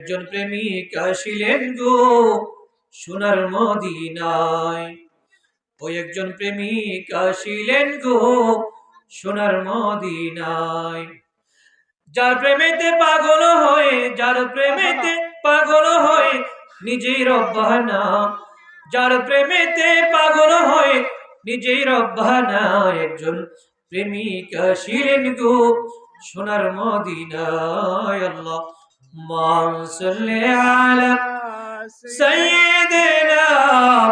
একজন প্রেমিক আসিলেন গো সোনার মদিনায়। ওই একজন প্রেমিক আসিলেন গো সোনার মদিনায়। যার প্রেমেতে পাগল হয়ে, যার প্রেমেতে পাগল হয়ে নিজেই রব্বানা, যার প্রেমেতে পাগল হয়ে নিজেই রব্বানা। একজন প্রেমিক আসিলেন গো সোনার মদিনায়। আল্লাহ সাল্লি আলা সাইয়্যিদিনা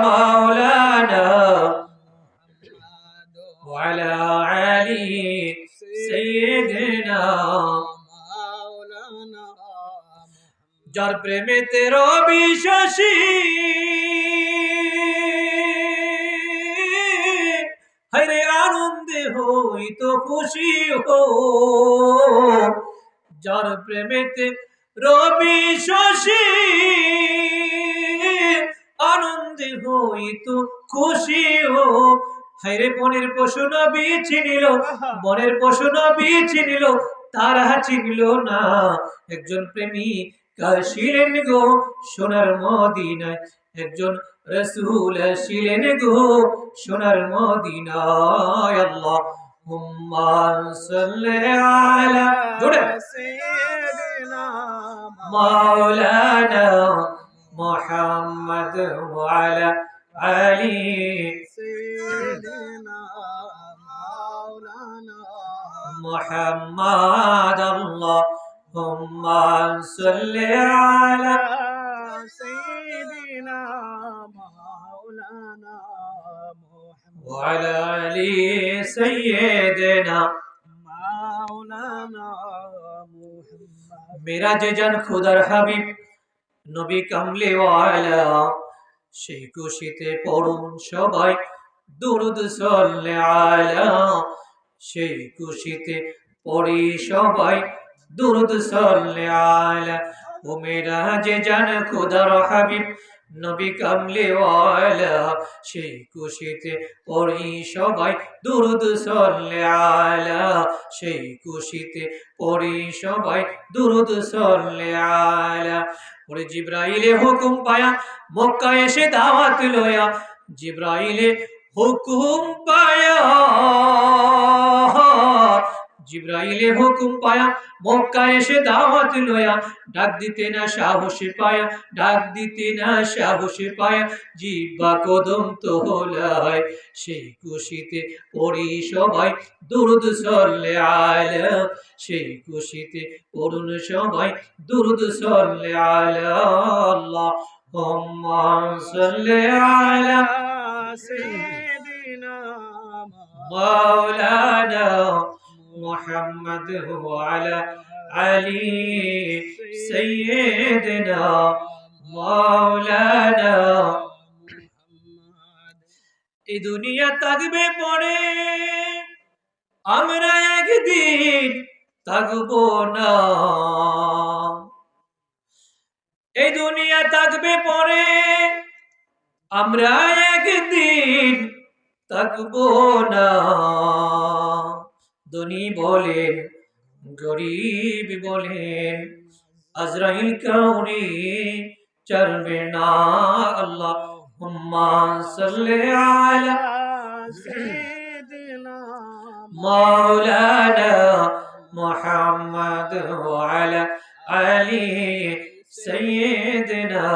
মাওলানা ওয়া আলা আলি সাইয়্যিদিনা মাওলানা। যার প্রেমেতে রবি শশী হরে আনন্দে হইতো খুশি হো, যার প্রেমেতে রবি শশী আনন্দে হইতো খুশি হো। হায়রে বনের পশু নবী চিনিল, বনের পশু নবী চিনিল, তারা চিনিল না। একজন প্রেমিক আসিলেন গো সোনার মদিনায়। একজন রাসূল আসিলেন গো সোনার মদিনায়। আল্লাহুম্মা সাল্লি আলা জোরে সাইয়্যিদিনা মাওলানা মুহাম্মদ ওয়া আলা আলি সাইয়্যিদিনা মাওলানা মুহাম্মদ। আল্লাহুম্মা সাল্লি আলা সাইয়্যিদিনা মাওলানা ওয়া আলা আলি সাইয়্যিদিনা মাওলানা মুহাম্মদ। মেরাজে যান খোদার হাবিব নবী কামলি ওয়ালা, সেই খুশিতে পড়ুন সবাই দুরূদ সাল্লি আলা। সেই খুশিতে পড়ি সবাই দুরূদ সাল্লি আলা। ও মেরাজে যান খোদার হাবিব নবী কামলি ওয়ালা, সেই খুশিতে পড়ি সবাই দুরূদ সাল্লি আলা। সেই খুশিতে পড়ি সবাই দুরূদ সাল্লি আলা। ওরে জিবরাইলে হুকুম পায়া মক্কা এসে দাওয়াত লয়া, জিবরাইলে হুকুম পায়া, জিবরাইলে হুকুম পায়া মক্কা এসে দাওয়াত লয়া। ডাক দিতে না সাহস পায়া, ডাক দিতে না সাহস পায়া জিহ্বা কদম তোলায়। সেই খুশিতে পড়ি সবাই দুরূদ সাল্লি আলা। সেই খুশিতে পড়ুন সবাই দুরূদ সাল্লি আলা। আল্লাহুম্মা সাল্লি আলা সাইয়্যিদিনা মাওলানা মুহাম্মদ ওয়া আলা আলি সাইয়্যিদিনা মাওলানা। এই দুনিয়া থাকবে পড়ে, আমরা একদিন থাকবো না। এই দুনিয়া থাকবে পড়ে, আমরা একদিন থাকবো না। ধনী বলেন গরিব বলেন আজরাইল কাউনি চলবে না। আল্লাহুম্মা সাল্লি আলা সাইয়্যিদিনা মাওলানা মুহাম্মদ ওয়া আলা আলি সাইয়্যিদিনা